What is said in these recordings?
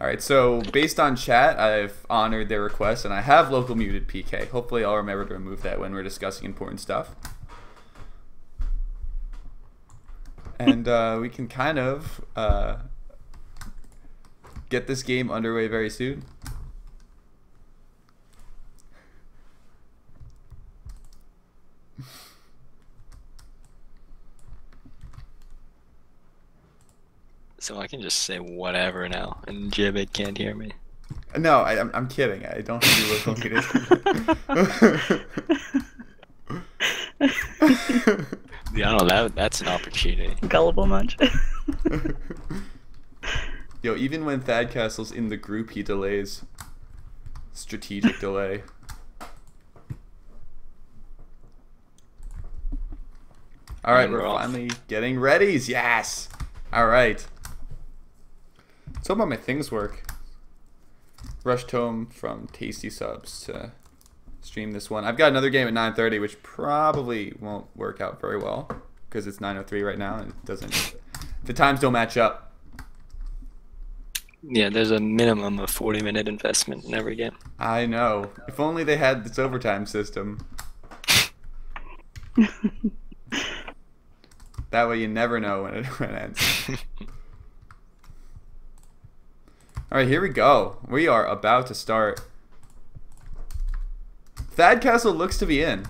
Alright, so based on chat, I've honored their request, and I have local muted PK. Hopefully I'll remember to remove that when we're discussing important stuff. And we can kind of get this game underway very soon. So I can just say whatever now, and Jibbit can't hear me. No, I'm kidding. I don't have to local muted. Yeah, I don't know. That's an opportunity. Gullible much? Yo, even when Thad Castle's in the group, he delays. Strategic delay. Alright, we're finally getting readies. Yes! Alright. Let's hope my things work. Rushed home from Tasty Subs to stream this one. I've got another game at 9:30, which probably won't work out very well because it's 9:03 right now and it doesn't. The times don't match up. Yeah, there's a minimum of 40-minute investment in every game. I know. If only they had this overtime system. That way you never know when it ends. Alright, here we go. We are about to start. Thad Castle looks to be in.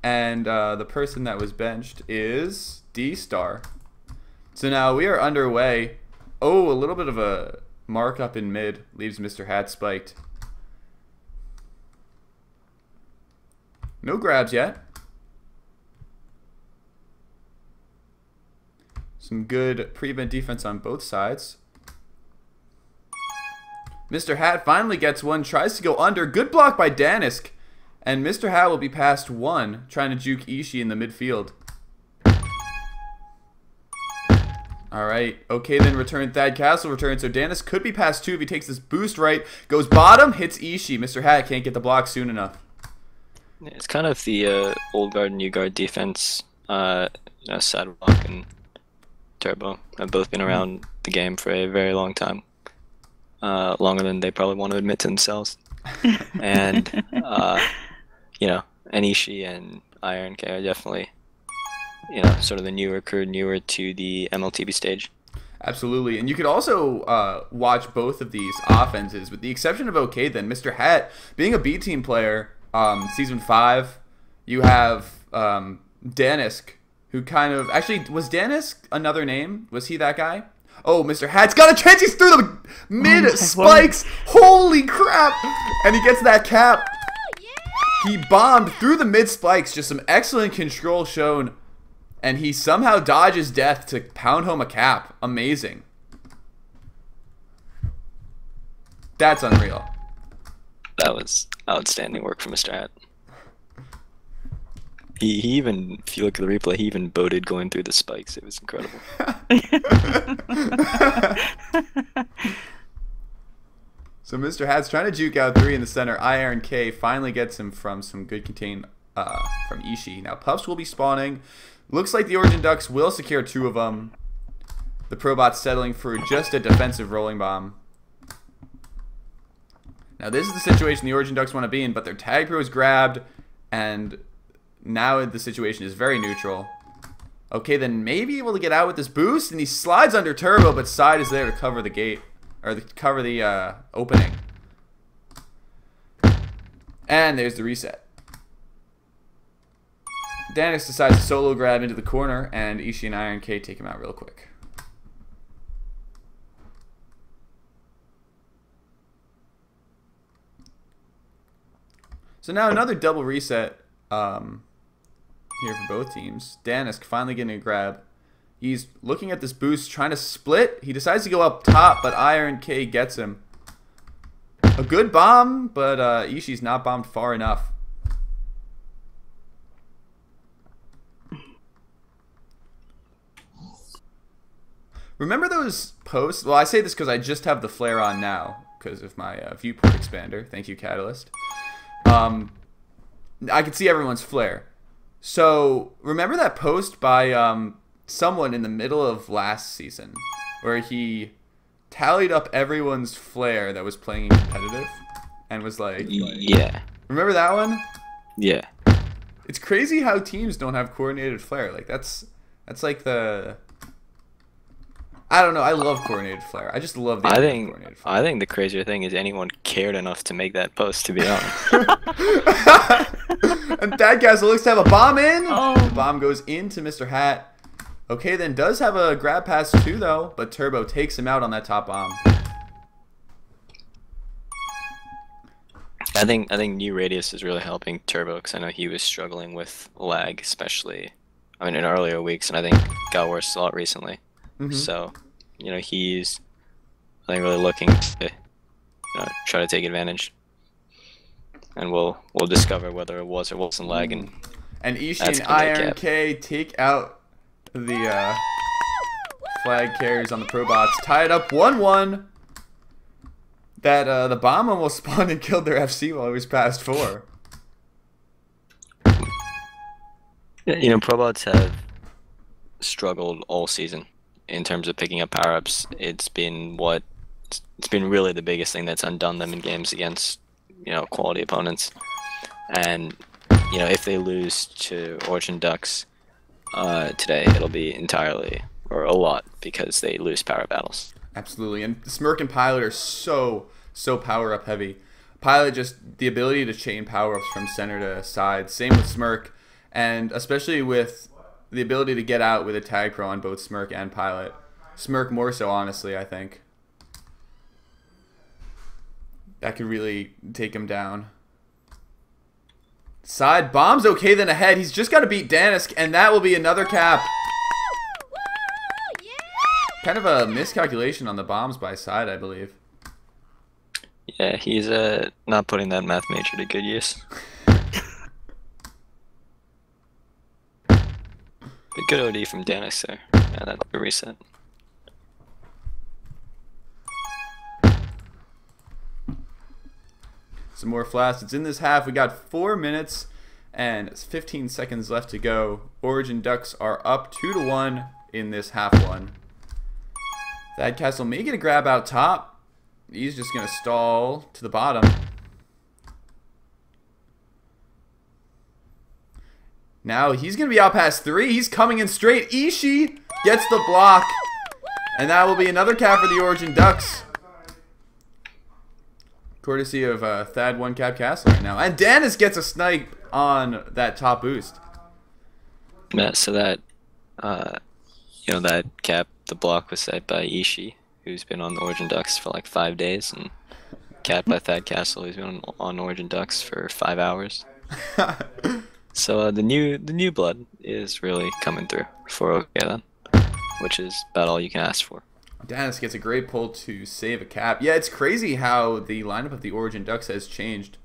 And the person that was benched is D-Star. So now we are underway. Oh, a little bit of a markup in mid. Leaves Mr. Hat spiked. No grabs yet. Some good prevent defense on both sides. Mr. Hat finally gets one, tries to go under. Good block by Danisk. And Mr. Hat will be past one, trying to juke Ishii in the midfield. Alright, okay then return. Thad Castle return. So Danisk could be past two if he takes this boost right. Goes bottom, hits Ishii. Mr. Hat can't get the block soon enough. It's kind of the old guard, new guard defense. Sadlock and Turbo have both been around the game for a very long time. Longer than they probably want to admit to themselves. And, you know, Anishi and Iron K are definitely, you know, sort of the newer crew, newer to the MLTP stage. Absolutely. And you could also watch both of these offenses, with the exception of OK then. Mr. Hat, being a B team player, Season 5, you have Danisk, who kind of... Actually, was Danisk another name? Was he that guy? Oh, Mr. Hat's got a chance. He's through the mid spikes. Holy crap. And he gets that cap. He bombed through the mid spikes. Just some excellent control shown. And he somehow dodges death to pound home a cap. Amazing. That's unreal. That was outstanding work from Mr. Hat. He even, if you look at the replay, he even boated going through the spikes. It was incredible. So Mr. Hat's trying to juke out three in the center. Iron K finally gets him from some good contain from Ishii. Now Puffs will be spawning. Looks like the Origin Ducks will secure two of them. The Probots settling for just a defensive rolling bomb. Now this is the situation the Origin Ducks want to be in, but their tag pro is grabbed, and now the situation is very neutral. Okay, then maybe able to get out with this boost, and he slides under Turbo, but Side is there to cover the gate, or cover the opening. And there's the reset. Danix decides to solo grab into the corner, and Ishii and Iron K take him out real quick. So now another double reset here for both teams. Danisk finally getting a grab. He's looking at this boost, trying to split. He decides to go up top, but Iron K gets him. A good bomb, but Ishii's not bombed far enough. Remember those posts? Well, I say this because I just have the flare on now because of my viewport expander. Thank you, Catalyst. I can see everyone's flare. So remember that post by someone in the middle of last season where he tallied up everyone's flare that was playing competitive and was like, yeah. Remember that one? Yeah. It's crazy how teams don't have coordinated flare. Like that's like the I don't know. I love coordinated flare. I just love the coordinated flare. I think the crazier thing is anyone cared enough to make that post, to be honest. And Thadcastle looks to have a bomb in. Oh. The bomb goes into Mr. Hat. Okay, then does have a grab pass too, though, but Turbo takes him out on that top bomb. I think new radius is really helping Turbo because I know he was struggling with lag, especially in earlier weeks, and I think got worse a lot recently. So, he's I think really looking to try to take advantage, and we'll discover whether it was or wasn't lagging. And Ishii and Iron K take out the flag carriers on the Probots, tie it up 1-1. That the bomb almost spawned and killed their FC while he was past 4. Probots have struggled all season in terms of picking up power-ups. It's been really the biggest thing that's undone them in games against quality opponents. And if they lose to Origin Ducks today, it'll be entirely or a lot because they lose power battles. Absolutely, and Smirk and Pilot are so power-up heavy. Pilot just the ability to chain power-ups from center to side. Same with Smirk, and especially with the ability to get out with a tag pro on both Smirk and Pilot. Smirk more so, honestly, I think. That could really take him down. Side bombs okay then ahead. He's just got to beat Danisk, and that will be another cap. Kind of a miscalculation on the bombs by Side, I believe. Yeah, he's not putting that math major to good use. But good OD from Danisk there. Yeah, that's a reset. Some more flasks. It's in this half. We got 4 minutes and 15 seconds left to go. Origin Ducks are up 2-1 in this half one. Thadcastle may get a grab out top. He's just going to stall to the bottom. Now he's going to be out past 3. He's coming in straight. Ishii gets the block. And that will be another cap for the Origin Ducks. Courtesy of Thad 1 Cap Castle right now. And Danis gets a snipe on that top boost. Yeah, so that, that cap, the block was set by Ishii, who's been on the Origin Ducks for like 5 days, and capped by Thad Castle, who's been on Origin Ducks for 5 hours. So the new blood is really coming through for OK then, which is about all you can ask for. Danis gets a great pull to save a cap. Yeah, it's crazy how the lineup of the Origin Ducks has changed.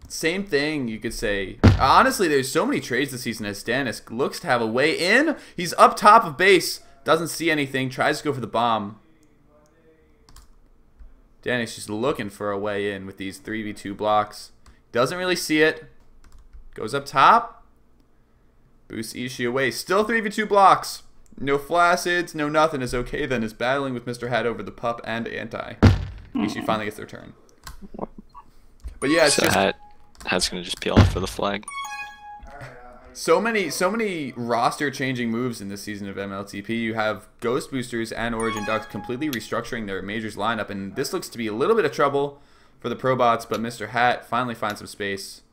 Same thing you could say. Honestly, there's so many trades this season as Danis looks to have a way in. He's up top of base, doesn't see anything, tries to go for the bomb. Danis just looking for a way in with these 3v2 blocks. Doesn't really see it. Goes up top. Boosts Ishii away. Still 3v2 blocks. No flacids, no nothing is OK then is battling with Mr. Hat over the pup and anti. Ishii finally gets their turn. But yeah, it's so just Hat's gonna just peel off for the flag. So many roster changing moves in this season of MLTP. You have Ghost Boosters and Origin Ducks completely restructuring their majors lineup, and this looks to be a little bit of trouble for the Probots, but Mr. Hat finally finds some space.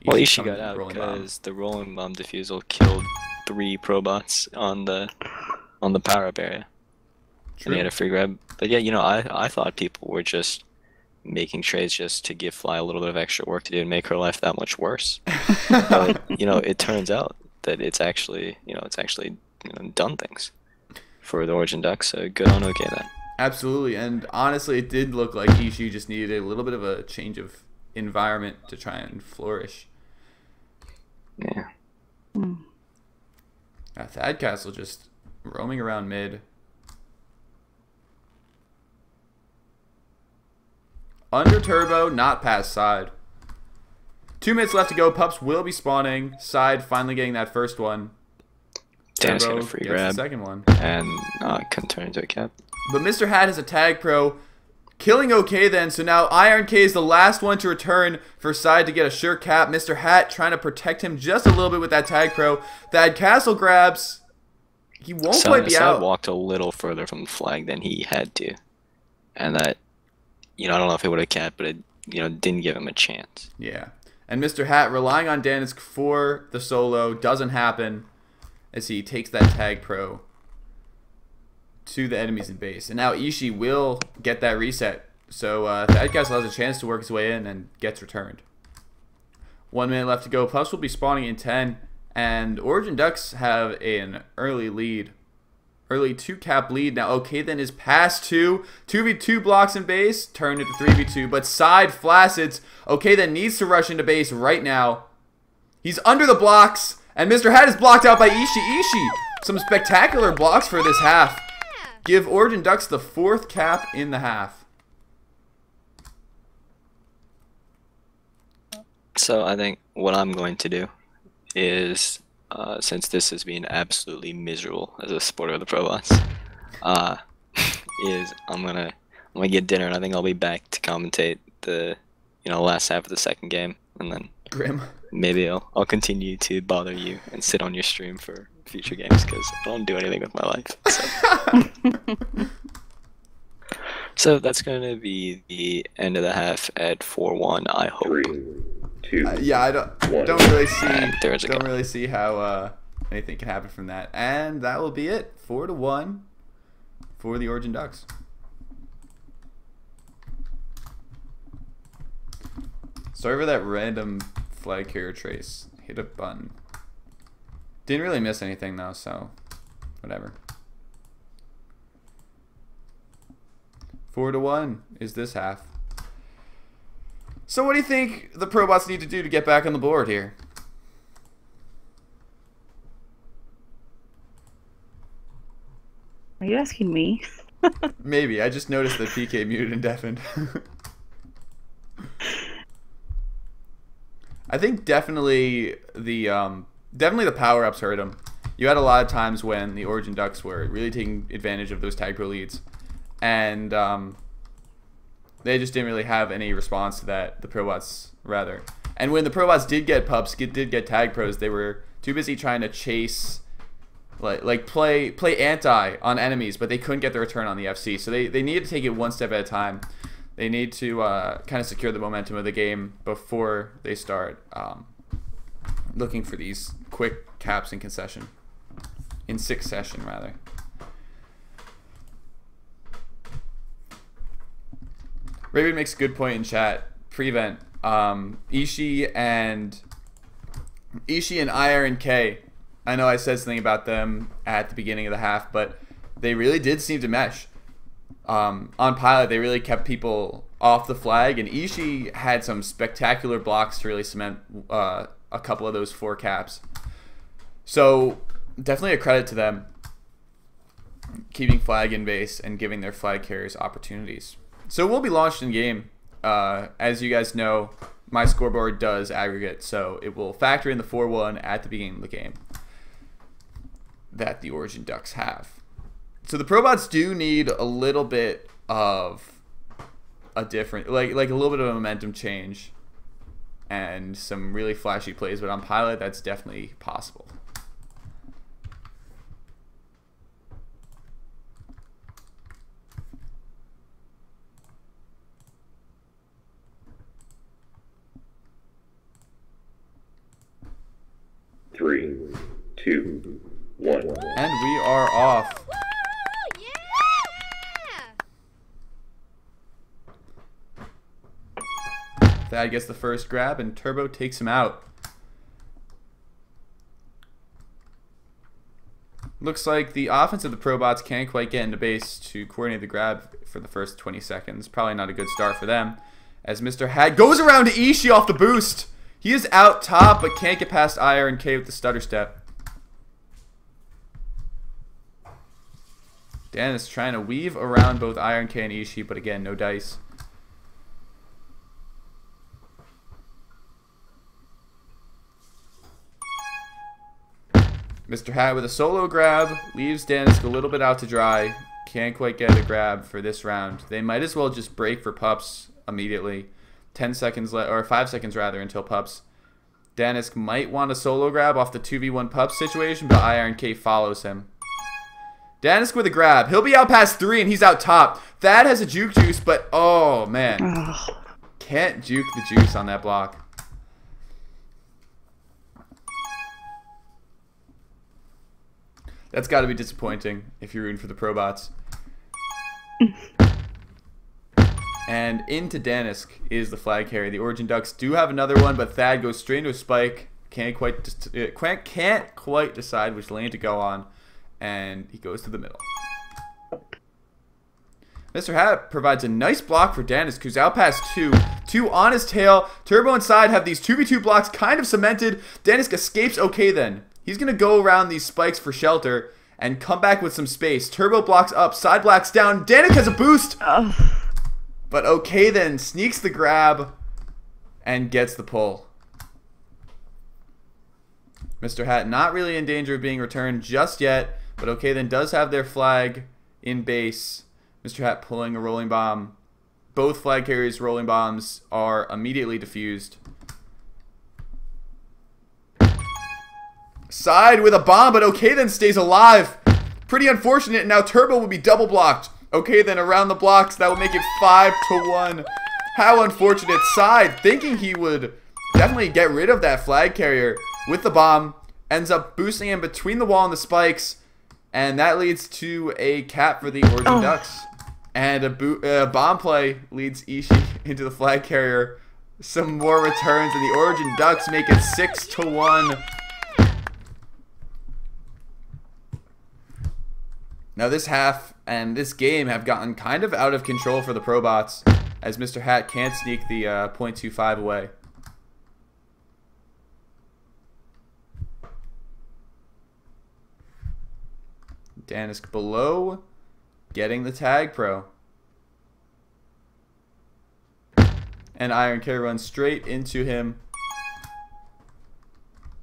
Well, Ishii got out because the rolling bomb defusal killed 3 Probots on the power-up area. True. And he had a free grab. But yeah, I thought people were just making trades just to give Fly a little bit of extra work to do and make her life that much worse. But it turns out that it's actually done things for the Origin Ducks. So good on OK then. Absolutely, and honestly, it did look like Ishii just needed a little bit of a change of environment to try and flourish. Yeah. Thadcastle just roaming around mid. Under turbo, not past side. 2 minutes left to go. Pups will be spawning. Side finally getting that first one. Dan's got a free grab. The second one. And can turn into a cap. But Mr. Hat has a tag pro, killing OK then. So now Iron K is the last one to return for side to get a sure cap. Mr. Hat trying to protect him just a little bit with that tag pro. Thad Castle grabs. He won't quite be out. Walked a little further from the flag than he had to. And that, I don't know if it would have capped, but it, didn't give him a chance. Yeah. And Mr. Hat relying on Danisk for the solo. Doesn't happen as he takes that tag pro to the enemies in base. And now Ishii will get that reset. So Thad Castle has a chance to work his way in and gets returned. 1 minute left to go. Puffs will be spawning in 10. And Origin Ducks have an early lead. Early 2-cap lead. Now OK then is past 2. 2v2 blocks in base. Turned into 3v2. But side flaccid. OK then needs to rush into base right now. He's under the blocks. And Mr. Hat is blocked out by Ishii. Ishii. Some spectacular blocks for this half. Give Origin Ducks the 4th cap in the half. So I think what I'm going to do is, since this has been absolutely miserable as a supporter of the Probots, is I'm gonna get dinner, and I think I'll be back to commentate the last half of the second game, and then Grim. Maybe I'll continue to bother you and sit on your stream for future games because I don't do anything with my life. So that's gonna be the end of the half at 4-1. I hope. 3, 2. Yeah, I don't really see how anything can happen from that, and that will be it. 4-1 for the Origin Ducks. Sorry for that random flag carrier trace. Hit a button. Didn't really miss anything though, so whatever. 4-1 is this half. So what do you think the Probots need to do to get back on the board here? Are you asking me? Maybe. I just noticed that PK muted and deafened. I think definitely the power-ups hurt him. You had a lot of times when the Origin Ducks were really taking advantage of those tag pro leads, and they just didn't really have any response to that. The Probots rather, and when the Probots did get pups, did get tag pros, they were too busy trying to chase, like play anti on enemies, but they couldn't get the return on the FC. So they needed to take it one step at a time. They need to kind of secure the momentum of the game before they start looking for these quick caps in succession, rather. Raven makes a good point in chat. Prevent Ishii and Iron K. I know I said something about them at the beginning of the half, but they really did seem to mesh. On Pilot, they really kept people off the flag, and Ishii had some spectacular blocks to really cement a couple of those 4 caps. So definitely a credit to them, keeping flag in base and giving their flag carriers opportunities. So we'll be launched in game. As you guys know, my scoreboard does aggregate, so it will factor in the 4-1 at the beginning of the game that the Origin Ducks have. So the Probots do need a little bit of a different, like a little bit of a momentum change and some really flashy plays, but on Pilot, that's definitely possible. Three, 2, 1. And we are off. Thad gets the first grab, and Turbo takes him out. Looks like the offense of the Probots can't quite get into base to coordinate the grab for the first 20 seconds. Probably not a good start for them, as Mr. Hat goes around to Ishii off the boost. He is out top, but can't get past Iron K with the stutter step. Dan is trying to weave around both Iron K and Ishii, but again, no dice. Mr. Hat with a solo grab leaves Danisk a little bit out to dry, can't quite get a grab for this round. They might as well just break for pups immediately. 10 seconds left, or 5 seconds rather, until pups. Danisk might want a solo grab off the 2v1 pups situation, but IronK follows him. Danisk with a grab. He'll be out past 3 and he's out top. Thad has a juke juice, but oh man. Can't juke the juice on that block. That's got to be disappointing if you're rooting for the Probots. And into Danisk is the flag carry. The Origin Ducks do have another one, but Thad goes straight into a spike. Can't quite decide which lane to go on, and he goes to the middle. Mr. Hat provides a nice block for Danisk, who's out past 2. 2 on his tail. Turbo and Side have these 2v2 blocks kind of cemented. Danisk escapes okay then. He's going to go around these spikes for shelter and come back with some space. Turbo blocks up. Side blocks down. Danisk has a boost. But okay then sneaks the grab and gets the pull. Mr. Hat not really in danger of being returned just yet, but okay then does have their flag in base. Mr. Hat pulling a rolling bomb. Both flag carriers' rolling bombs are immediately defused. Side with a bomb, but okay then stays alive. Pretty unfortunate. Now Turbo will be double blocked. Okay then around the blocks, that will make it 5-1. How unfortunate. Side thinking he would definitely get rid of that flag carrier with the bomb, ends up boosting him between the wall and the spikes, and that leads to a cap for the Origin Ducks. And a bomb play leads Ishii into the flag carrier. Some more returns, and the Origin Ducks make it 6-1. Now this half and this game have gotten kind of out of control for the Probots, as Mr. Hat can't sneak the .25 away. Danisk below, getting the tag pro. And IronK runs straight into him.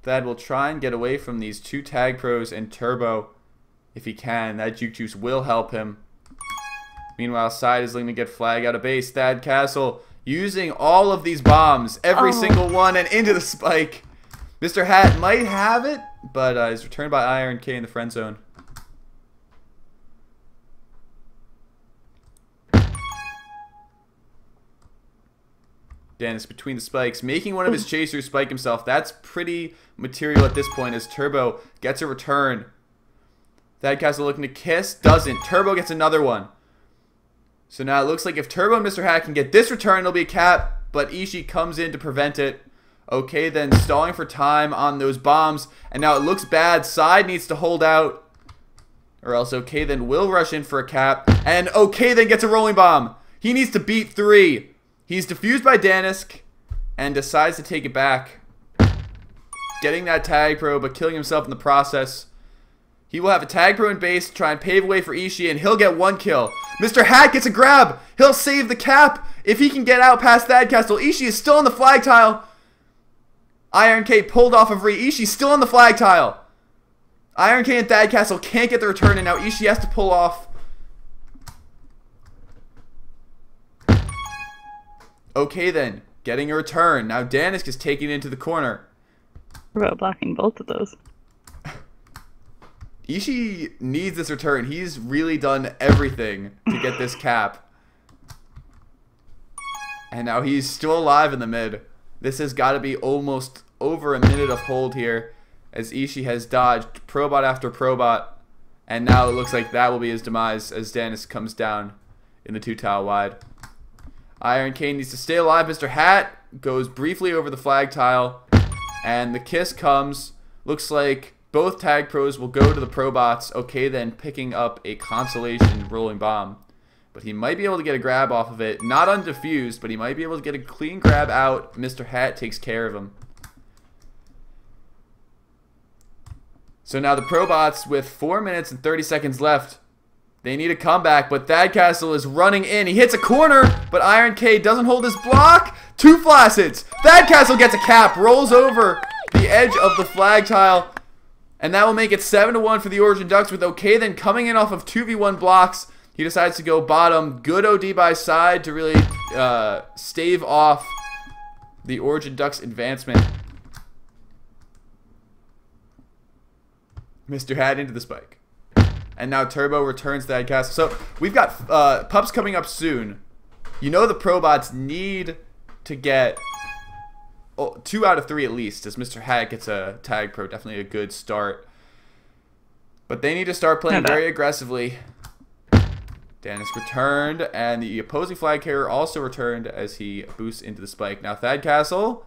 Thad will try and get away from these 2 tag pros and Turbo. If he can, that juke juice will help him. Meanwhile, Side is looking to get flag out of base. Thad Castle using all of these bombs, every single one, and into the spike. Mr. Hat might have it, but is returned by IronK in the friend zone. Danisk between the spikes, making one of his chasers spike himself. That's pretty material at this point as Turbo gets a return. Thad Castle looking to kiss, doesn't. Turbo gets another one. So now it looks like if Turbo and Mr. Hat can get this return, it'll be a cap, but Ishii comes in to prevent it. Okay, then stalling for time on those bombs, and now it looks bad. Side needs to hold out, or else okay then will rush in for a cap, and okay then gets a rolling bomb. He needs to beat 3. He's defused by Danisk and decides to take it back. Getting that tag pro, but killing himself in the process. He will have a tag pro in base to try and pave way for Ishii, and he'll get 1 kill. Mr. Hat gets a grab. He'll save the cap if he can get out past Thad Castle. Ishii is still on the flag tile. IronK pulled off of Ree. Ishii still on the flag tile. IronK and Thad Castle can't get the return, and now Ishii has to pull off. Okay then, getting a return. Now Danisk is taking it into the corner. What about blocking both of those? Ishii needs this return. He's really done everything to get this cap. And now he's still alive in the mid. This has got to be almost over a minute of hold here, as Ishii has dodged Probot after Probot. And now it looks like that will be his demise as Danisk comes down in the 2-tile wide. IronK needs to stay alive. Mr. Hat goes briefly over the flag tile, and the kiss comes. Looks like both tag pros will go to the Probots. Okay then, picking up a consolation rolling bomb. But he might be able to get a grab off of it. Not undefused, but he might be able to get a clean grab out. Mr. Hat takes care of him. So now the Probots with 4 minutes and 30 seconds left. They need a comeback, but Thad Castle is running in. He hits a corner, but IronK doesn't hold his block. 2 flaccets. Thad Castle gets a cap, rolls over the edge of the flag tile, and that will make it 7-1 for the Origin Ducks, with OK then coming in off of 2v1 blocks. He decides to go bottom. Good OD by side to really stave off the Origin Ducks advancement. Mr. Hat into the spike. And now Turbo returns that castle. So we've got pups coming up soon. You know the Probots need to get 2 out of 3 at least, as Mr. Hat gets a tag pro. Definitely a good start. But they need to start playing very aggressively. Dennis returned, and the opposing flag carrier also returned as he boosts into the spike. Now Thad Castle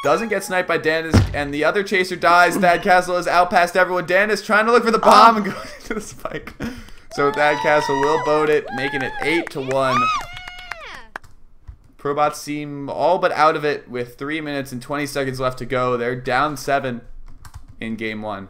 doesn't get sniped by Dennis, and the other chaser dies. Thad Castle is out past everyone. Dennis trying to look for the bomb and go into the spike. So Thad Castle will boat it, making it 8-1. Probots seem all but out of it with 3 minutes and 20 seconds left to go. They're down 7 in game 1.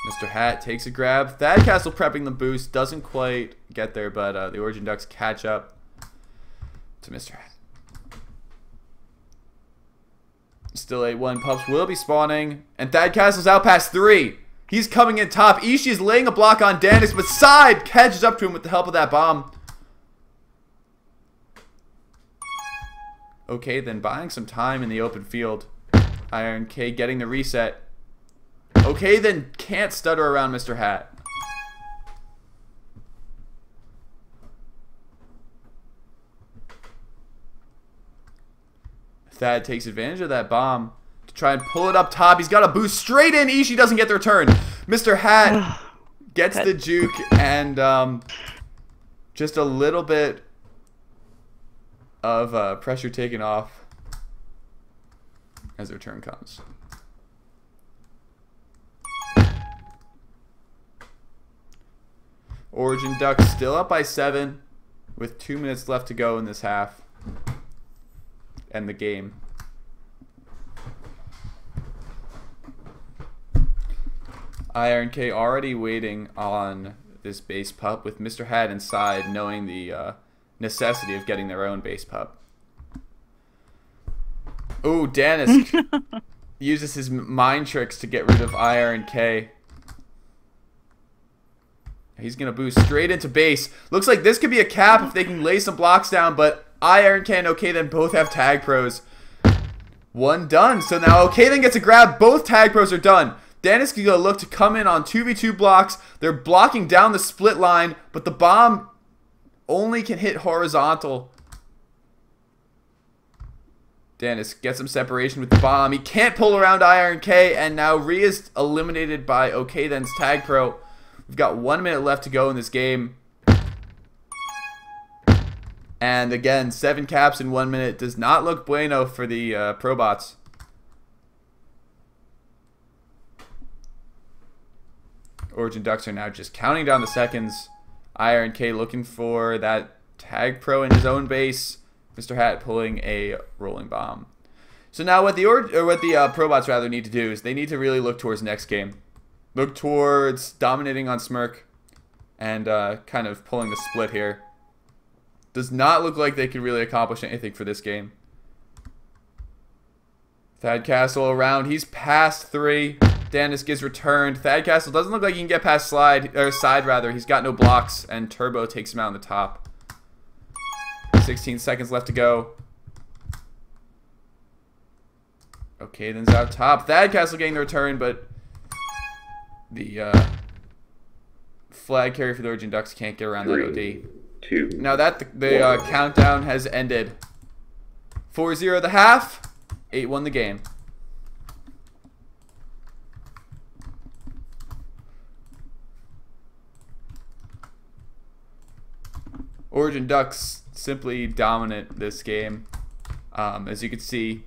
Mr. Hat takes a grab. Thad Castle prepping the boost. Doesn't quite get there, but the Origin Ducks catch up to Mr. Hat. Still 8-1. Pups will be spawning. And Thad Castle's out past 3. He's coming in top. Ishii is laying a block on Dennis, but Side catches up to him with the help of that bomb. Okay, then buying some time in the open field. Iron K getting the reset. Okay, then can't stutter around Mr. Hat. Thad takes advantage of that bomb to try and pull it up top. He's got a boost straight in. Ishii doesn't get the return. Mr. Hat gets the juke and just a little bit of pressure taken off as the return comes. Origin Ducks still up by 7 with 2 minutes left to go in this half and the game. Iron K already waiting on this base pup with Mr. Hat inside, knowing the necessity of getting their own base pup. Oh, Dennis uses his mind tricks to get rid of Iron K. He's going to boost straight into base. Looks like this could be a cap if they can lay some blocks down, but Iron K and OK then both have tag pros. One done. So now OK then gets a grab. Both tag pros are done. Dennis can go look to come in on 2v2 blocks. They're blocking down the split line, but the bomb only can hit horizontal. Dennis gets some separation with the bomb. He can't pull around Iron K, and now Rhea's eliminated by OK then's tag pro. We've got 1 minute left to go in this game. And again, 7 caps in 1 minute does not look bueno for the Probots. Origin Ducks are now just counting down the seconds. Iron K looking for that tag pro in his own base. Mr. Hat pulling a rolling bomb. So now what the Probots rather need to do is they need to really look towards next game. Look towards dominating on Smirk and kind of pulling the split here. Does not look like they could really accomplish anything for this game. Thad Castle around. He's past 3. Dennis gets returned. Thad Castle doesn't look like he can get past side rather. He's got no blocks, and Turbo takes him out on the top. 16 seconds left to go. Okay, then's out top. Thad Castle getting the return, but the flag carrier for the Origin Ducks can't get around that OD. 2. Now that the countdown has ended. 4-0 the half. 8-1 the game. Origin Ducks simply dominant this game. As you can see,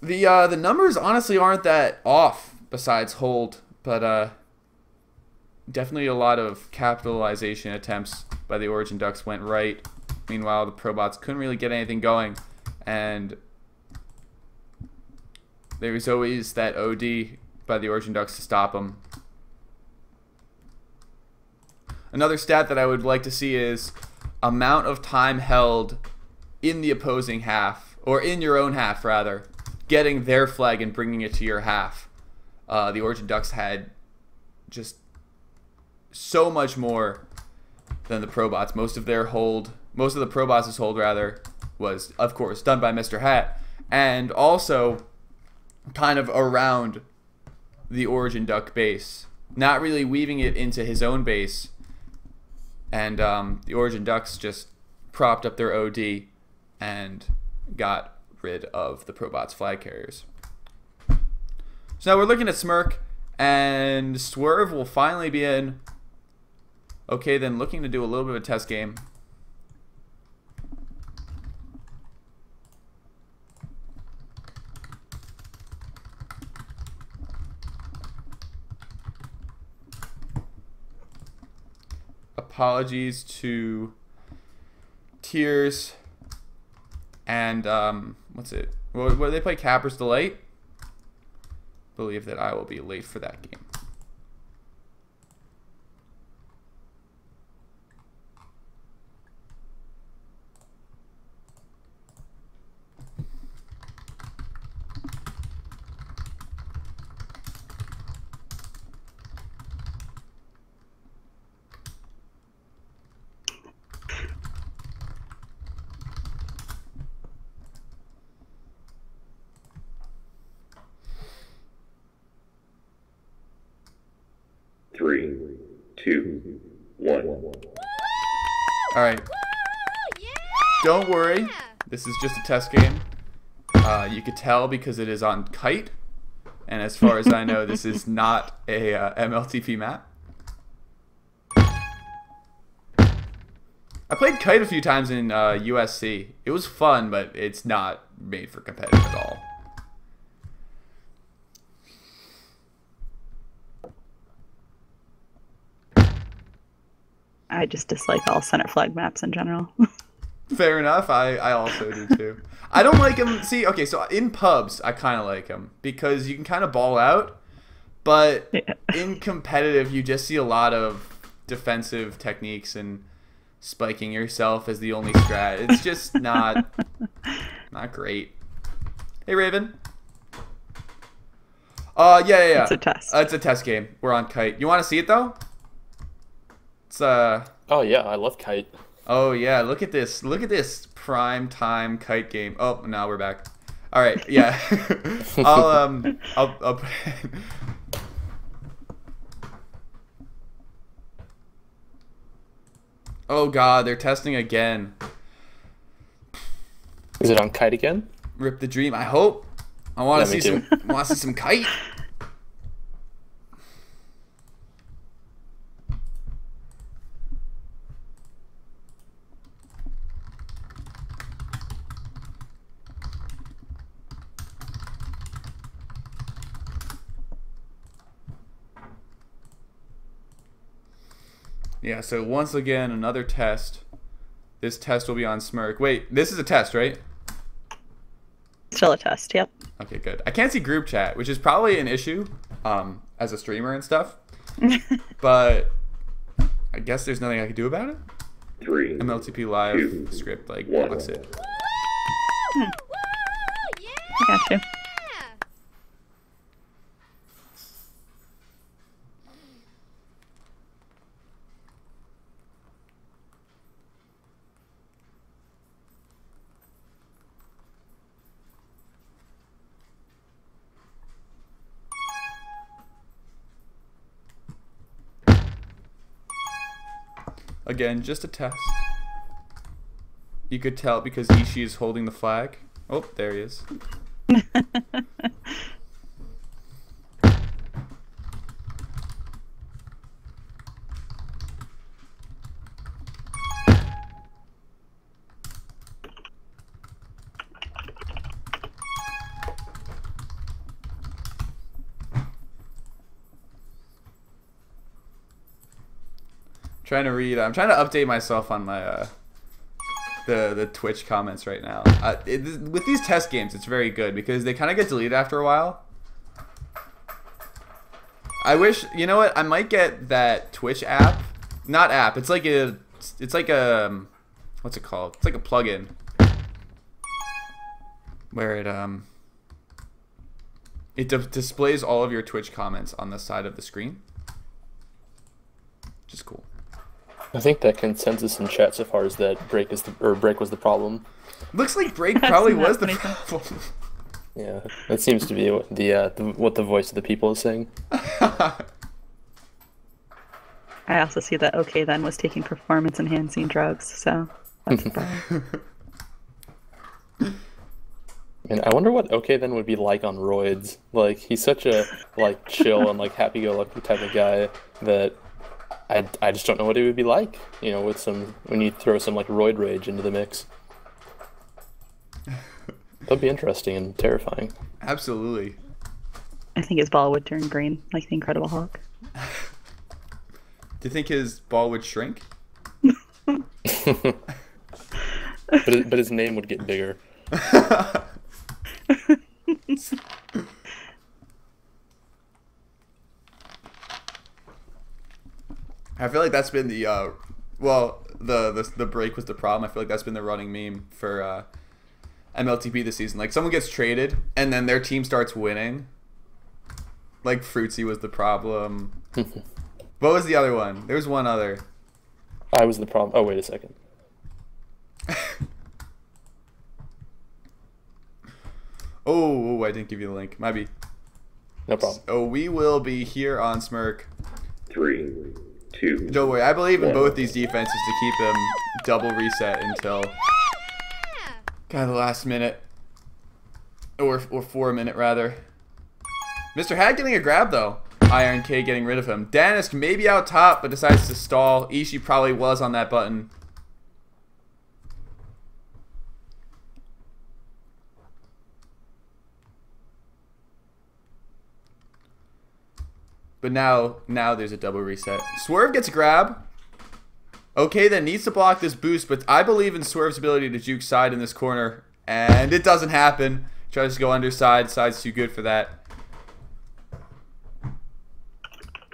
the numbers honestly aren't that off besides hold, but definitely a lot of capitalization attempts by the Origin Ducks went right. Meanwhile, the Probots couldn't really get anything going, and there was always that OD by the Origin Ducks to stop them. Another stat that I would like to see is amount of time held in the opposing half or in your own half rather, getting their flag and bringing it to your half. The Origin Ducks had just so much more than the Probots. Most of the Probots' hold rather was, of course, done by Mr. Hat, and also kind of around the Origin Duck base, not really weaving it into his own base. And the Origin Ducks just propped up their OD and got rid of the Probots flag carriers. So now we're looking at Smirk, and Swerve will finally be in. Okay, then looking to do a little bit of a test game. Apologies to Tears and what's it? What do they play? Capper's Delight. Believe that I will be late for that game. Three, two, one. All right. Don't worry. This is just a test game. You could tell because it is on Kite. And as far as I know, this is not a MLTP map. I played Kite a few times in USC. It was fun, but it's not made for competitive at all. I just dislike all center flag maps in general. Fair enough. I also do too. I don't like them. See, okay, so in pubs, I kind of like them because you can kind of ball out. But Yeah. in competitive, you just see a lot of defensive techniques and spiking yourself as the only strat. It's just not great. Hey, Raven. Yeah. It's a test. It's a test game. We're on Kite. You want to see it though? It's Oh yeah, I love Kite. Oh yeah, look at this. Look at this prime time Kite game. Oh, now we're back. All right, yeah. I'll Oh god, they're testing again. Is it on Kite again? Rip the dream. I hope. I want to Yeah, see me some. I want to see some Kite. Yeah, so once again, another test. This test will be on Smirk. Wait, this is a test, right? Still a test, yep. Okay, good. I can't see group chat, which is probably an issue as a streamer and stuff. But I guess there's nothing I can do about it. Three, MLTP live two, script, like, one. blocks it. I got you. Again, just a test. You could tell because Ishii is holding the flag. Oh, there he is. Trying to read. I'm trying to update myself on my the Twitch comments right now. With these test games, it's very good because they kind of get deleted after a while. I wish, you know what? I might get that Twitch app. Not app. It's like a what's it called? It's like a plugin. where it displays all of your Twitch comments on the side of the screen, which is cool. I think that consensus in chat so far is that break was the problem. Looks like break probably was the funny. problem. Yeah, that seems to be what the voice of the people is saying. I also see that OK then was taking performance enhancing drugs, so that's And I wonder what OK then would be like on roids. Like, he's such a like chill and like happy-go-lucky type of guy that I just don't know what he would be like. You know, with when you throw some like roid rage into the mix. That'd be interesting and terrifying. Absolutely. I think his ball would turn green, like the Incredible Hulk. Do you think his ball would shrink? But his name would get bigger. I feel like that's been the well, the break was the problem. I feel like that's been the running meme for MLTP this season. Like, someone gets traded and then their team starts winning. Like, Fruitsy was the problem. What was the other one? There was one other. I was the problem. Oh, wait a second. Oh, I didn't give you the link. Might be. No problem. Oh, we will be here on Smirk. 3, 2. Don't worry, I believe in both these defenses to keep them double reset until kind of the last minute. Or 4 minute, rather. Mr. Hat getting a grab, though. Iron K getting rid of him. Danisk maybe out top, but decides to stall. Ishii probably was on that button. But now there's a double reset. Swerve gets a grab. Okay, then needs to block this boost, but I believe in Swerve's ability to juke side in this corner. And it doesn't happen. Tries to go underside. Side's too good for that.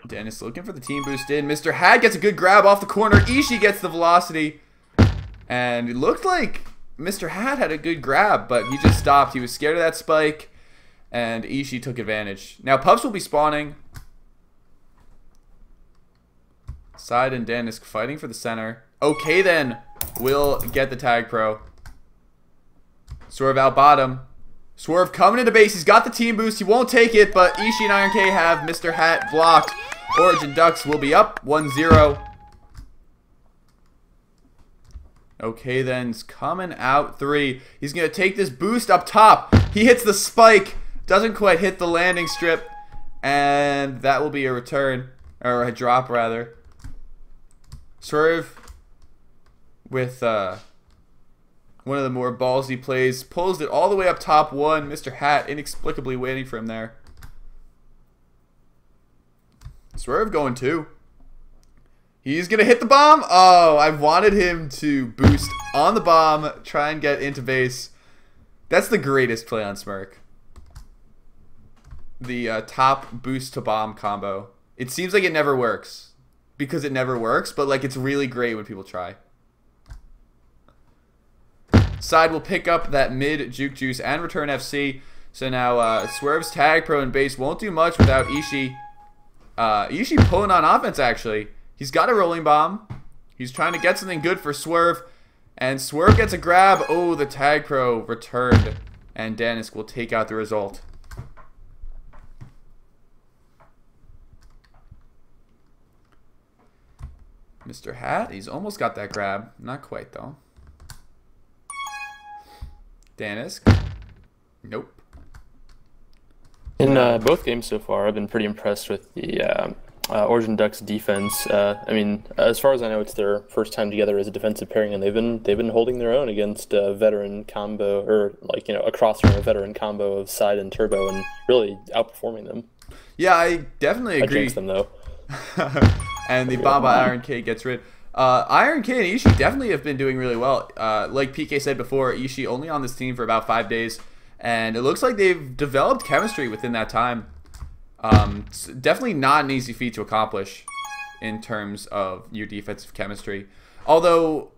Dennis looking for the team boost in. Mr. Hat gets a good grab off the corner. Ishii gets the velocity. And it looked like Mr. Hat had a good grab, but he just stopped. He was scared of that spike. And Ishii took advantage. Now Pups will be spawning. Side and Danisk fighting for the center. Okay, then will get the tag pro. Swerve out bottom. Swerve coming into base. He's got the team boost. He won't take it, but Ishii and Iron K have Mr. Hat blocked. Origin Ducks will be up 1-0. Okay, then it's coming out 3. He's going to take this boost up top. He hits the spike. Doesn't quite hit the landing strip. And that will be a return. Or a drop, rather. Swerve with one of the more ballsy plays. Pulls it all the way up top 1. Mr. Hat inexplicably waiting for him there. Swerve going 2. He's going to hit the bomb. Oh, I wanted him to boost on the bomb. Try and get into base. That's the greatest play on Smirk. The top boost to bomb combo. It seems like it never works. Because it never works, but like it's really great when people try. Side will pick up that mid juke juice and return FC. So now Swerve's tag pro and base won't do much without Ishii. Ishii pulling on offense, actually. He's got a rolling bomb. He's trying to get something good for Swerve. And Swerve gets a grab. Oh, the tag pro returned. And Danisk will take out the result. Mr. Hat, he's almost got that grab. Not quite, though. Danisk. Nope. In both games so far, I've been pretty impressed with the Origin Ducks defense. I mean, as far as I know, it's their first time together as a defensive pairing, and they've been holding their own against a veteran combo, or like, you know, across from a veteran combo of Side and Turbo, and really outperforming them. Yeah, I definitely agree. I jinxed them though. And the bomb by Iron K gets rid. Iron K and Ishii definitely have been doing really well. Like PK said before, Ishii only on this team for about 5 days, and it looks like they've developed chemistry within that time. It's definitely not an easy feat to accomplish in terms of your defensive chemistry. Although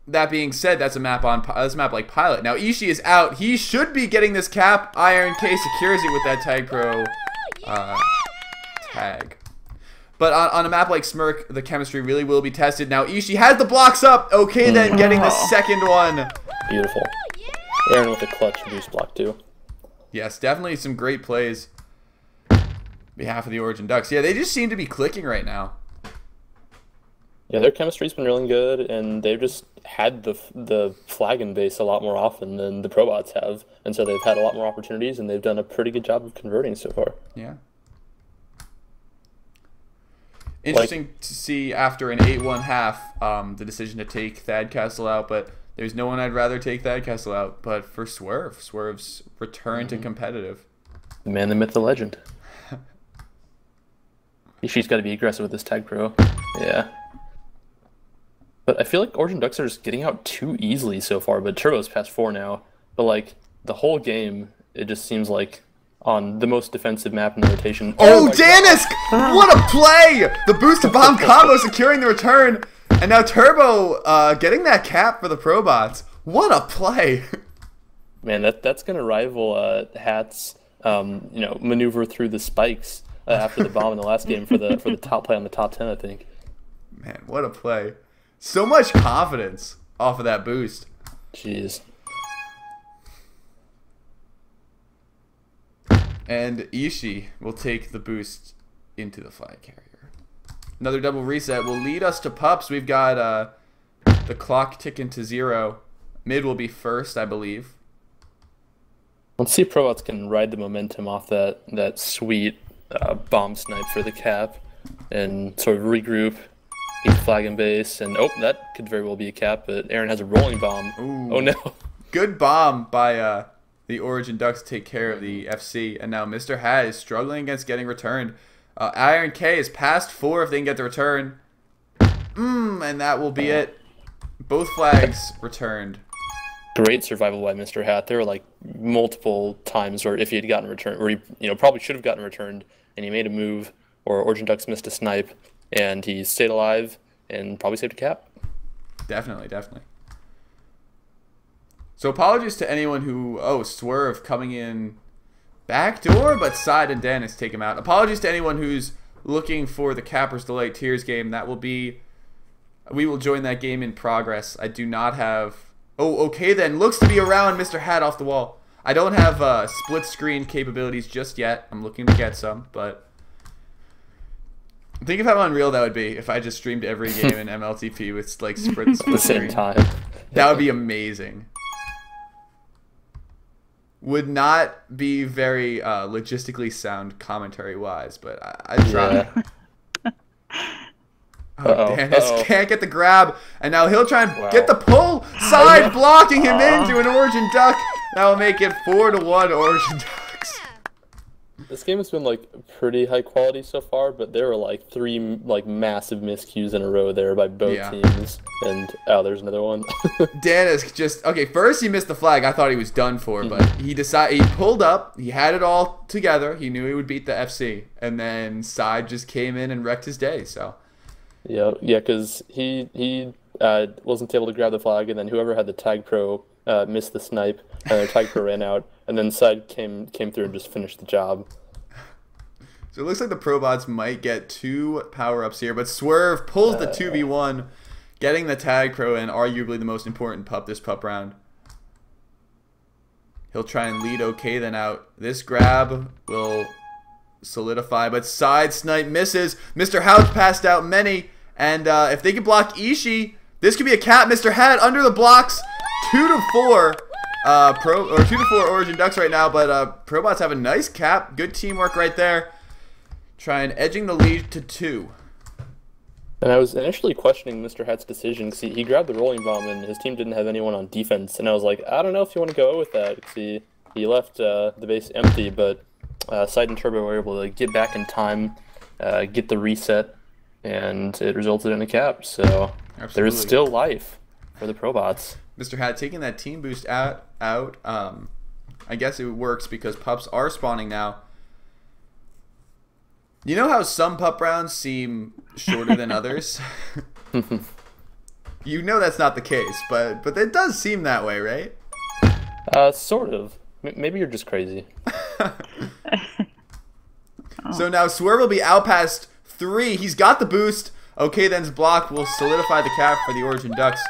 that being said, that's a map like Pilot. Now Ishii is out. He should be getting this cap. Iron K secures it with that Tag Pro tag. But on a map like Smirk, the chemistry really will be tested. Now Ishii has the blocks up. Okay, then getting the second one. Beautiful. Aaron with a clutch boost block too. Yes, definitely some great plays on behalf of the Origin Ducks. Yeah, they just seem to be clicking right now. Yeah, their chemistry's been really good, and they've just had the flag in base a lot more often than the Probots have, and so they've had a lot more opportunities, and they've done a pretty good job of converting so far. Yeah. Interesting to see after an 8-1 half the decision to take Thad Castle out, but there's no one I'd rather take Thad Castle out but for Swerve. Swerve's return to competitive. The man, the myth, the legend. She's got to be aggressive with this Tag Pro. Yeah. But I feel like Origin Ducks are just getting out too easily so far, but Turbo's past 4 now. But like the whole game, it just seems like on the most defensive map in the rotation. Oh, Danisk! What a play! The boosted bomb combo securing the return, and now Turbo getting that cap for the Probots. What a play! Man, that's gonna rival Hat's maneuver through the spikes after the bomb in the last game for the top play on the top 10, I think. Man, what a play! So much confidence off of that boost. Jeez. And Ishii will take the boost into the flag carrier. Another double reset will lead us to Pups. We've got the clock ticking to 0. Mid will be first, I believe. Let's see if Probots can ride the momentum off that sweet bomb snipe for the cap and sort of regroup, keep the flag in base, and oh, that could very well be a cap, but Aaron has a rolling bomb. Ooh. Oh no. Good bomb by the Origin Ducks to take care of the FC, and now Mr. Hat is struggling against getting returned. Iron K is past 4 if they can get the return. And that will be it. Both flags returned. Great survival by Mr. Hat. There were like multiple times where if he had gotten returned, or he probably should have gotten returned, and he made a move, or Origin Ducks missed a snipe, and he stayed alive and probably saved a cap. Definitely, definitely. So apologies to anyone who... Oh, Swerve coming in backdoor, but Side and Dennis take him out. Apologies to anyone who's looking for the Cappers Delight Tears game. That will be... We will join that game in progress. I do not have... Oh, okay then. Looks to be around Mr. Hat off the wall. I don't have split screen capabilities just yet. I'm looking to get some, but... Think of how unreal that would be if I just streamed every game in MLTP with like split At the same screen. time. That would be amazing. Would not be very logistically sound commentary-wise, but I'd try. Yeah. Oh, Dennis can't get the grab, and now he'll try and get the pull. Side blocking him into an Origin Duck. That will make it 4-1 Origin Ducks. This game has been like pretty high quality so far, but there were like 3 like massive miscues in a row there by both teams. And there's another one. Dennis just first he missed the flag. I thought he was done for, but he pulled up. He had it all together. He knew he would beat the FC, and then Side just came in and wrecked his day. So yeah, because he wasn't able to grab the flag, and then whoever had the Tag Pro missed the snipe, and their Tag Pro ran out, and then Side came through and just finished the job. So it looks like the Probots might get 2 power-ups here, but Swerve pulls the 2v1, getting the Tag Pro in, arguably the most important pup this pup round. He'll try and lead OK then out. This grab will solidify, but Side snipe misses. Mr. Hout passed out many, and if they can block Ishii, this could be a cap. Mr. Hat under the blocks, 2-4. 2-4 Origin Ducks right now, but Probots have a nice cap. Good teamwork right there. Trying edging the lead to 2. And I was initially questioning Mr. Hat's decision because he grabbed the rolling bomb and his team didn't have anyone on defense, and I was like, I don't know if you want to go with that because he left the base empty, but Side and Turbo were able to get back in time, get the reset, and it resulted in a cap. So there is still life for the Probots. Mr. Hat taking that team boost out. I guess it works because pups are spawning now. You know how some pup rounds seem shorter than others? You know that's not the case, but it does seem that way, right? Sort of. Maybe you're just crazy. So now Swerve will be out past 3. He's got the boost. Okay, then's block will solidify the cap for the Origin Ducks.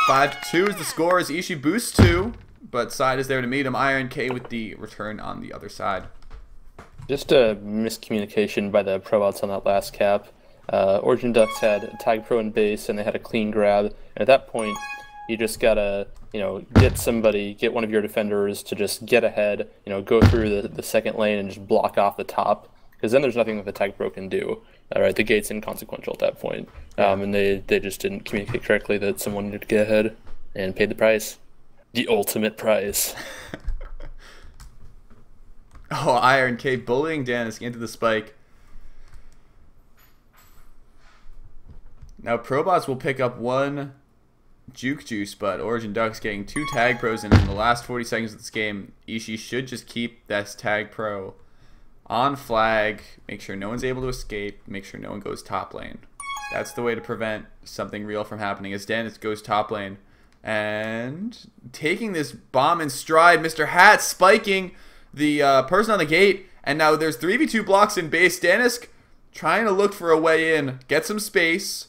5-2 is the score as Ishii boosts 2, but Side is there to meet him. Iron K with the return on the other side. Just a miscommunication by the Probots on that last cap. Origin Ducks had Tag Pro in base, and they had a clean grab. And at that point, you just gotta, get one of your defenders to just get ahead, go through the second lane and just block off the top. Because then there's nothing that the Tag Pro can do. Right, the gate's inconsequential at that point. And they just didn't communicate correctly that someone needed to get ahead and paid the price. The ultimate price. Oh, Iron K bullying Danis into the spike. Now Probots will pick up 1 Juke Juice, but Origin Ducks getting 2 Tag Pros, and in the last 40 seconds of this game, Ishii should just keep this Tag Pro on flag, make sure no one's able to escape, make sure no one goes top lane. That's the way to prevent something real from happening, as Danis goes top lane. And taking this bomb in stride, Mr. Hat spiking the person on the gate, and now there's 3v2 blocks in base. Danis trying to look for a way in, get some space.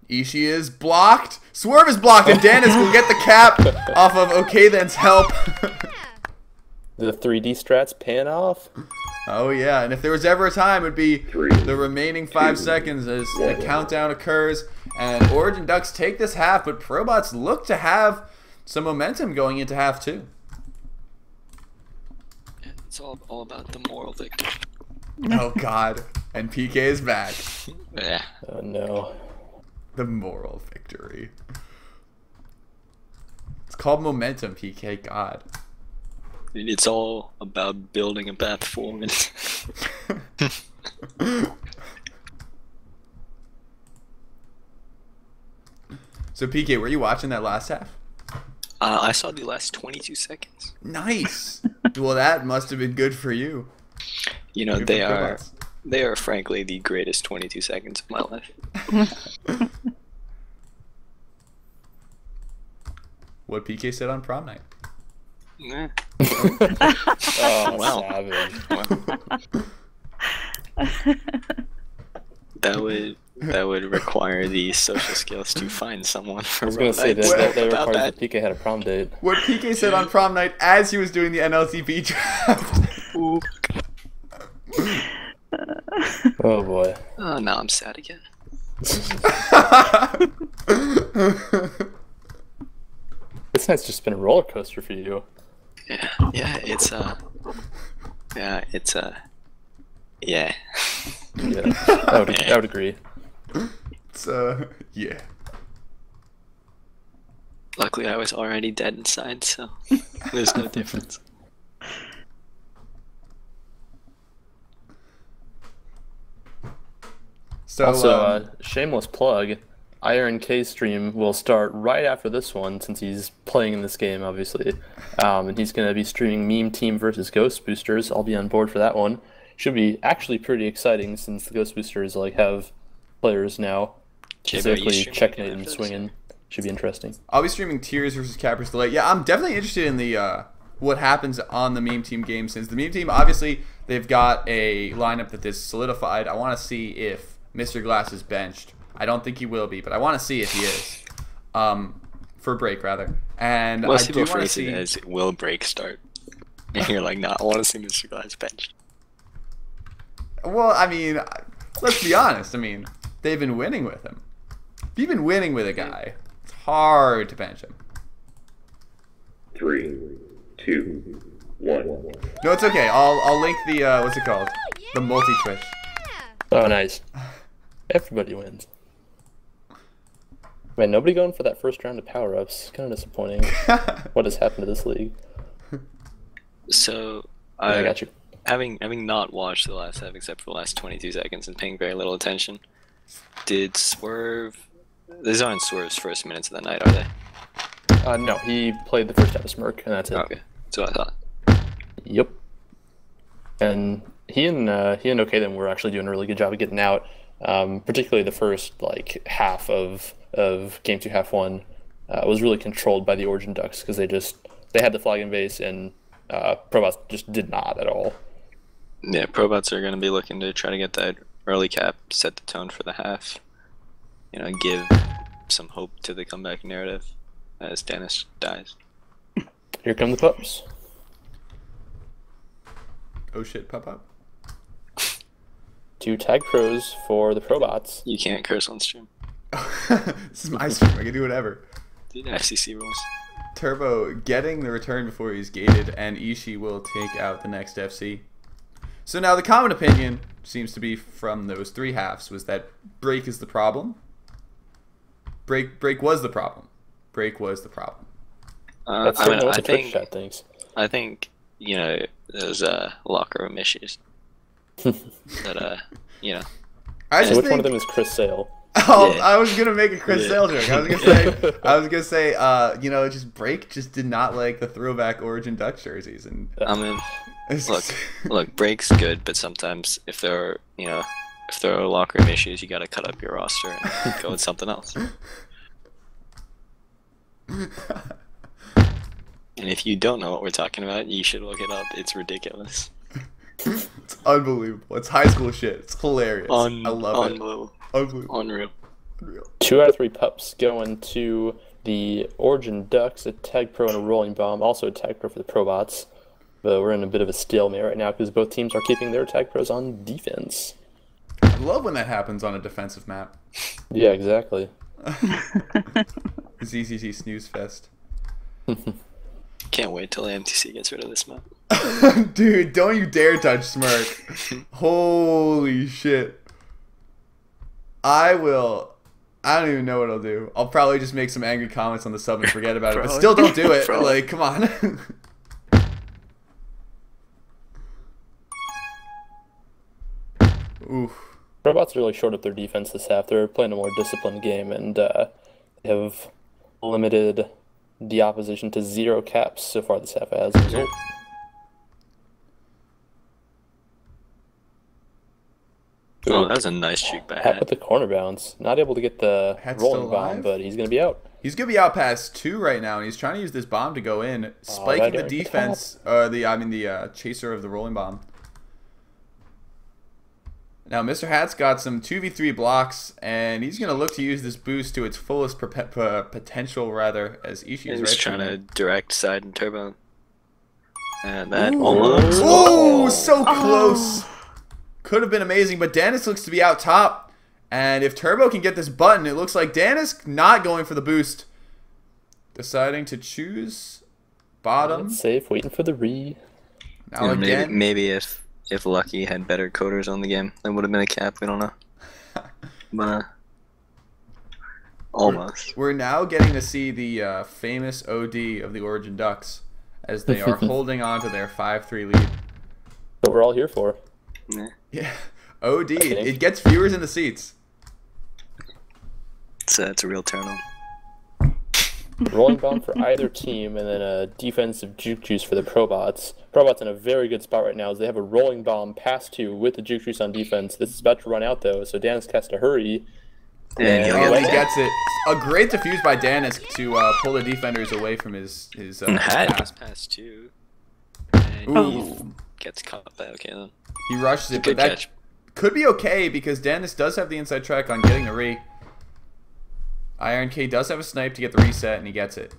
Ishii is blocked, Swerve is blocked, and Danis will get the cap off of Okay Then's help. The 3D strats paying off. Oh yeah, and if there was ever a time, it would be 3, the remaining 5 seconds as the countdown occurs, and Origin Ducks take this half, but Probots look to have some momentum going into half 2. Yeah, it's all about the moral victory. Oh god, and PK is back. Yeah. Oh no. The moral victory. It's called momentum, PK, god. It's all about building a path forward. So PK, were you watching that last half? I saw the last 22 seconds. Nice. Well, that must have been good for you. You know, Good they for are Probots. they are frankly the greatest 22 seconds of my life. What PK said on prom night. Nah. Oh, Wow. savage. That would require the social skills to find someone for I was gonna say nights. that About requires that. that PK had a prom date. What PK said on prom night as he was doing the MLTP draft. Ooh. Oh boy. Oh, now I'm sad again. This night's just been a roller coaster for you. Yeah, it's yeah. Yeah, I would agree. It's, yeah. Luckily, I was already dead inside, so there's no difference. So, Also, shameless plug, Iron K stream will start right after this one since he's playing in this game, obviously. And he's going to be streaming Meme Team versus Ghost Boosters. I'll be on board for that one. Should be actually pretty exciting since the Ghost Boosters have players now. Jay, are you Specifically streaming checking again it and after this? swinging. Should be interesting. I'll be streaming Tears versus Cappers Delay. Yeah, I'm definitely interested in the what happens on the Meme Team game, since the Meme Team, obviously, they've got a lineup that is solidified. I want to see if Mr. Glass is benched. I don't think he will be, but I want to see if he is. For break, rather. And Most I do people want to phrase see... it as will break start. And you're like, nah, I want to see Mr. Glass bench. Well, I mean, let's be honest. I mean, they've been winning with him. If you've been winning with a guy, it's hard to bench him. 3, 2, 1. No, it's okay. I'll link the, what's it called? The multi-twitch. Oh, nice. Everybody wins. Man, nobody going for that first round of power-ups. Kind of disappointing. What has happened to this league? So, Yeah, I got you. having not watched the last half except for the last 22 seconds and paying very little attention, did Swerve... These aren't Swerve's first minutes of the night, are they? No, he played the first half of Smirk, and that's it. Okay, that's what I thought. Yep. And he and Okay then were actually doing a really good job of getting out. Particularly the first half of of Game 2 Half 1 was really controlled by the Origin Ducks because they had the flag and base, and Probots just did not at all. Yeah, Probots are going to be looking to try to get that early cap, set the tone for the half. Give some hope to the comeback narrative as Dennis dies. Here come the pups. Oh shit, pop. 2 tag pros for the Probots. You can't curse on stream. This is my stream. I can do whatever. Dude, FCC rules. Turbo getting the return before he's gated, and Ishii will take out the next FC. So now the common opinion seems to be from those 3 halves was that break is the problem. Break was the problem. Break was the problem. That's I what the Twitch think chat thinks. I think there's locker room issues that I So just which one think, of them is Chris Sale? Oh, Yeah. I was gonna make a Chris Yeah. Sale joke. I was gonna say, just Break just did not like the throwback Origin Duck jerseys, and I mean, look, break's good, but sometimes if there are locker room issues, you got to cut up your roster and go with something else. And if you don't know what we're talking about, you should look it up. It's ridiculous. it's unbelievable. It's high school shit. It's hilarious. I love it. Unbelievable. Unreal. 2 out of 3 pups going to the Origin Ducks, a tag pro and a rolling bomb, also a tag pro for the Probots. But we're in a bit of a stalemate right now because both teams are keeping their tag pros on defense. I love when that happens on a defensive map. Yeah, exactly. ZZZ snooze fest. Can't wait till the MTC gets rid of this map. Dude, don't you dare touch Smirk. Holy shit. I don't even know what I'll do. I'll probably just make some angry comments on the sub and forget about it. But still don't do it. Probably. Like, come on. Oof. Robots really short up their defense this half. They're playing a more disciplined game and they have limited the opposition to 0 caps so far this half as a result. Oh, that was a nice juke by Hat Hat. with the corner bounce. Not able to get the Hat's still rolling bomb, alive? but he's going to be out. He's going to be out past 2 right now, and he's trying to use this bomb to go in, spiking right the there at the defense, the chaser of the rolling bomb. Now, Mr. Hat's got some 2v3 blocks, and he's going to look to use this boost to its fullest potential, rather, as Ishii is He's right trying to behind. direct side and turbo. And that Ooh. almost. Oh, so close. Could have been amazing, but Danis looks to be out top. And if Turbo can get this button, it looks like Danis not going for the boost. Deciding to choose bottom. That's safe, waiting for the re. Now again. Maybe if Lucky had better coders on the game, that would have been a cap. We don't know. But almost. We're now getting to see the famous OD of the Origin Ducks as they are holding on to their 5-3 lead. What we're all here for. Yeah. Yeah, OD. think. It gets viewers in the seats. It's a real turn on. Rolling bomb for either team, and then a defensive juke juice for the Probots. Probots in a very good spot right now as they have a rolling bomb pass 2 with the juke juice on defense. This is about to run out though, so Danis has to hurry. And he'll Oh, get he it. gets it. A great defuse by Danis to pull the defenders away from his And Hat pass. was past 2. And Ooh. he gets caught by okay then. He rushes it, but Good that catch. could be okay because Danis does have the inside track on getting the re. Iron K does have a snipe to get the reset, and he gets it.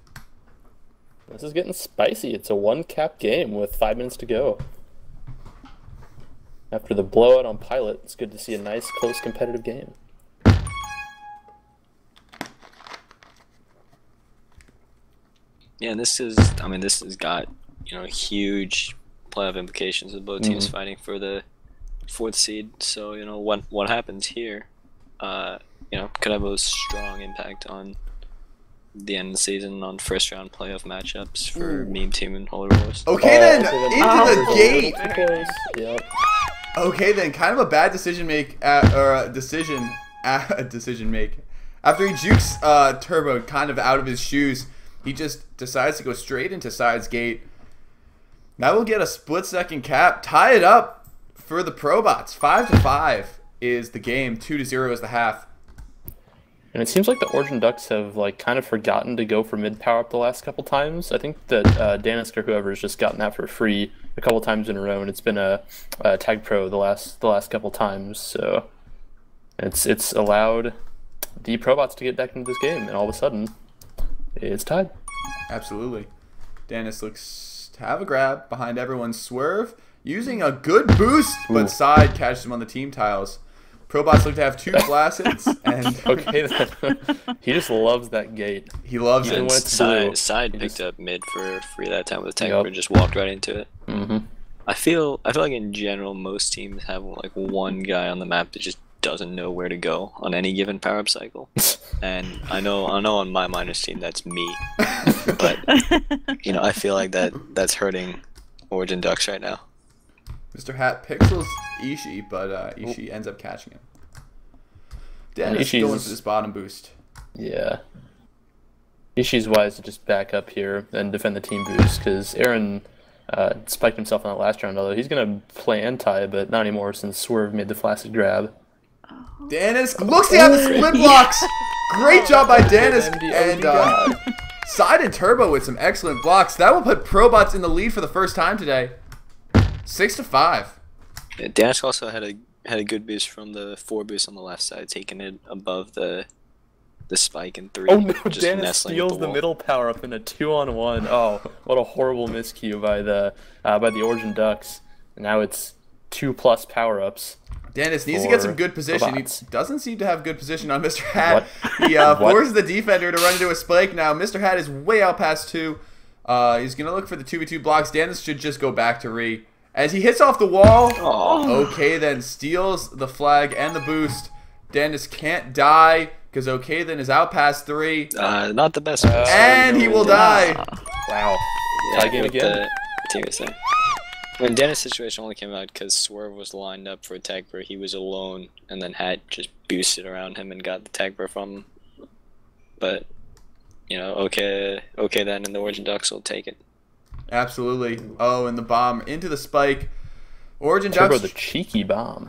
This is getting spicy. It's a 1-cap game with 5 minutes to go. After the blowout on Pilot, it's good to see a nice, close, competitive game. Yeah, this has got, huge playoff implications with both teams fighting for the 4th seed. So, what happens here, could have a strong impact on the end of the season, on first round playoff matchups for Meme Team and Holy Wars. Okay, then Oh, into the gate. Close. Yep. Okay, then kind of a bad decision make a decision make. After he jukes Turbo kind of out of his shoes, he just decides to go straight into sides gate. Now we'll get a split-second cap, tie it up for the Probots. 5-5 is the game. 2-0 is the half. And it seems like the Origin Ducks have like kind of forgotten to go for mid power up the last couple times. I think that Danisk or whoever has just gotten that for free a couple times in a row, and it's been a tag pro the last couple times. So it's allowed the Probots to get back into this game, and all of a sudden it's tied. Absolutely. Danis looks to have a grab behind everyone's swerve, using a good boost, but side catches him on the team tiles. Probots look to have 2 flaccid, and Okay, then. He just loves that gate. he loves Even it. when it's blue. Side He picked just- up mid for free that time with the tag, Yup. but just walked right into it. Mm-hmm. I feel like in general most teams have like one guy on the map that just doesn't know where to go on any given power up cycle, and I know on my minus team that's me, but I feel like that's hurting Origin Ducks right now. Mr. Hat pixels Ishii, but Ishii ends up catching him. Danis Ishii's- going for this bottom boost. Yeah. Ishii's wise to just back up here and defend the team boost, because Aaron spiked himself in that last round, although he's going to play anti, but not anymore since Swerve made the flaccid grab. Danis looks to have the split blocks. Great job by Danis, and Side and Turbo with some excellent blocks. That will put Probots in the lead for the first time today. 6-5. Yeah, Danis also had a good boost from the 4 boost on the left side, taking it above the spike in 3. Oh no, just Danis nestling steals with the wall. middle power up in a 2-on-1. Oh, what a horrible miscue by the Origin Ducks. And now it's 2+ power ups. Danis needs to get some good position. Probots. He doesn't seem to have good position on Mr. Hat. What? He forces the defender to run into a spike now. Mr. Hat is way out past 2. He's going to look for the 2v2 blocks. Danis should just go back to Re. As he hits off the wall, okay then steals the flag and the boost. Danis can't die because okay then is out past 3. Not the best. boost. And he will die. Wow. Yeah, Tie game with again? the team is there. When Dennis' situation only came out because Swerve was lined up for a tag where he was alone, and then Hat just boosted around him and got the tag from him. But, okay then, and the Origin Ducks will take it. Absolutely. Oh, and the bomb into the spike. Origin Turbo Ducks. the cheeky bomb.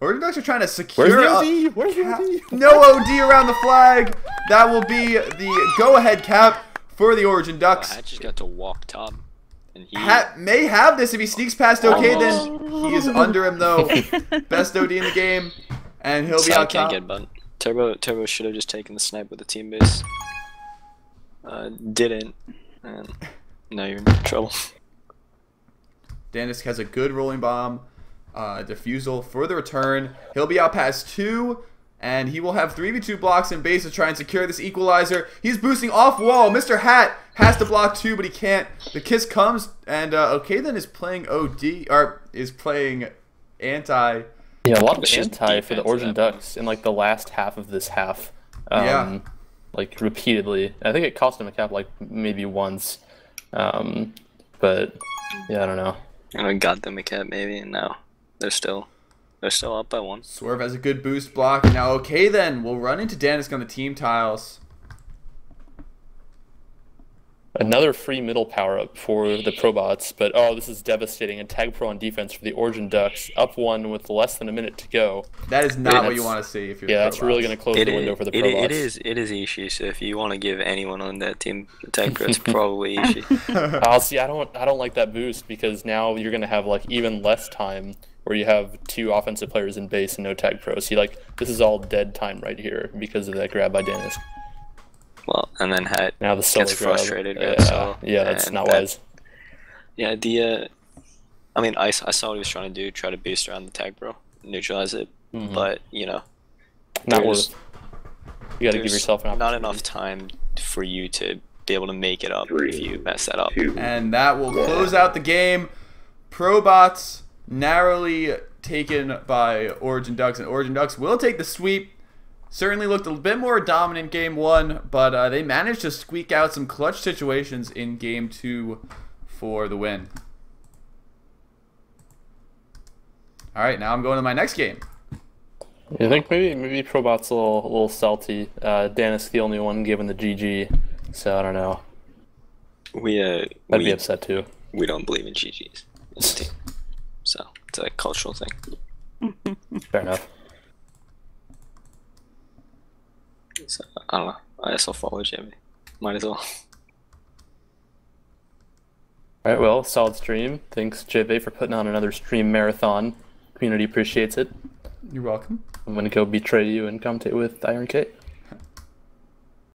Origin Ducks are trying to secure. Where's the OD? Where's the OD? No OD around the flag. That will be the go-ahead cap for the Origin Ducks. Hat just got to walk top, and he Hat may have this if he sneaks past okay then. He is under him though. Best OD in the game, and he'll be Side out can't top. get button. Turbo should have just taken the snipe with the team base. Didn't, and now you're in trouble. Danis has a good rolling bomb defusal for the return. He'll be out past 2, and he will have 3v2 blocks in base to try and secure this equalizer. He's boosting off wall. Mr. Hat has to block 2, but he can't. The kiss comes, and okay then is playing OD, or is playing anti. Yeah, a lot of It's just anti for the defense Origin at that point. Ducks in like the last half of this half. Yeah. Like repeatedly. I think it cost him a cap like maybe once. But yeah, I don't know. And I got them a cap maybe, and now they're still up by 1. Swerve has a good boost block, and now okay then we'll run into Danis on the team tiles. Another free middle power up for the Probots, but oh, this is devastating. A tag pro on defense for the Origin Ducks, up 1 with less than a minute to go. That is not what That's- you want to see if you're Yeah, the that's really Probots. going to close the window for the Probots. It is Ishii. So if you want to give anyone on that team a tag pro, it's probably Ishii. I'll see. I don't like that boost because now you're going to have like even less time where you have 2 offensive players in base and no tag pro. See, like this is all dead time right here because of that grab by Dennis. Well, and then Hat Now the solo gets grab. frustrated. Yeah, that's and not that- wise. Yeah, I mean, I saw what he was trying to do, try to boost around the tag bro, neutralize it, but Not there's- worth. You got to give there's yourself an opportunity. not enough time for you to be able to make it up if you mess that up. 2, And that will close out the game. Probots narrowly taken by Origin Ducks, and Origin Ducks will take the sweep. Certainly looked a bit more dominant game 1, but they managed to squeak out some clutch situations in game 2 for the win. All right, now I'm going to my next game. I think maybe Probot's a little salty. Danis the only one given the GG, so I don't know. I'd be upset too. We don't believe in GGs as a team, so it's a cultural thing. Fair enough. So I don't know. I guess I'll follow Jamie. Might as well. All right, well, solid stream. Thanks, JV, for putting on another stream marathon. Community appreciates it. You're welcome. I'm gonna go betray you and commentate with Iron Kate.